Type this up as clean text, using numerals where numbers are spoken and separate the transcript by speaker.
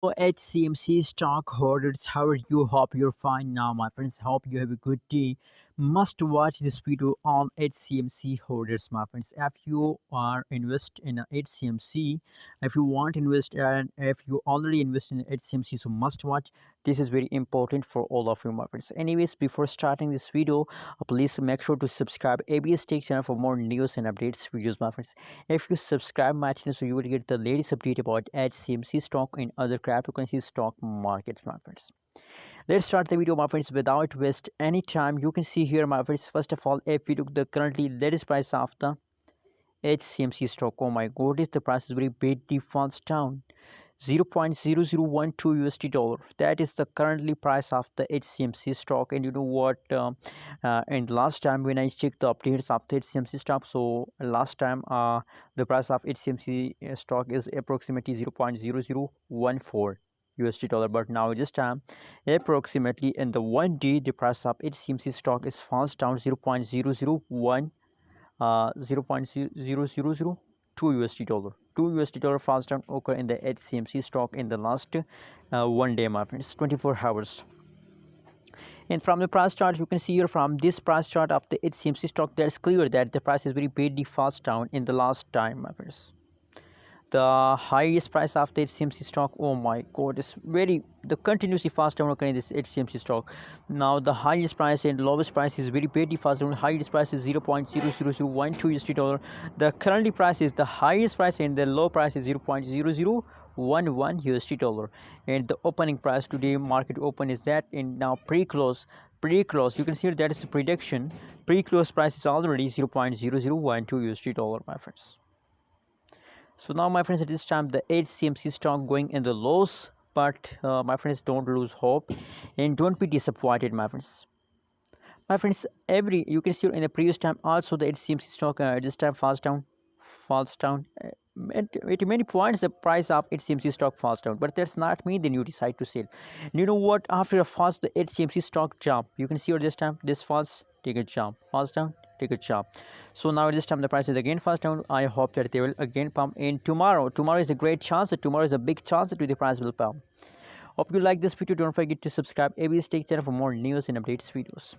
Speaker 1: HCMC stock holders, how are you? Hope you're fine now, my friends. Hope you have a good day. Must watch this video on HCMC holders, my friends. If you are invest in a HCMC, if you want to invest and if you already invest in HCMC, so must watch. This is very important for all of you, my friends. Anyways, before starting this video, please make sure to subscribe ABS Tech channel for more news and updates videos, my friends. If you subscribe my channel, so you will get the latest update about HCMC stock and other cryptocurrency stock markets, my friends. Let's start the video, my friends, without waste any time. You can see here, my friends, first of all, if we look the currently latest price of the HCMC stock, oh my god, is the price is very big defaults down 0.0012 USD dollar. That is the currently price of the HCMC stock. And you know what, and last time when I checked the updates of the HCMC stock, so last time the price of HCMC stock is approximately 0.0014 USD dollar, but now this time approximately in the 1 day the price of HCMC stock is falls down 0.001 0.0002 USD dollar. 2 USD dollar falls down occur in the HCMC stock in the last 1 day, my friends, 24 hours. And from the price chart, you can see here from this price chart of the HCMC stock, that's clear that the price is very badly fast down in the last time, my friends. The highest price of the HCMC stock, oh my god, is very the continuously fast down occurring in this HCMC stock. Now the highest price and lowest price is very very fast down. Highest price is 0.00012 USD dollar. The currently price is the highest price and the low price is 0.0011 USD dollar. And the opening price today market open is that, and now pre-close, you can see that is the prediction. Pre-close price is already 0.0012 USD dollar, my friends. So now, my friends, at this time the HCMC stock going in the lows, but my friends, don't lose hope and don't be disappointed, my friends. My friends, every you can see in the previous time also the HCMC stock at this time falls down at many points the price of HCMC stock falls down, but that's not mean then you decide to sell. And you know what, after a fast the HCMC stock jump, you can see at this time this falls, take a jump, falls down, take a jump. So now this time the price is again falls down. I hope that they will again pump in tomorrow. Tomorrow is a great chance, tomorrow is a big chance that the price will pump. Hope you like this video. Don't forget to subscribe ABS Tech channel for more news and updates videos.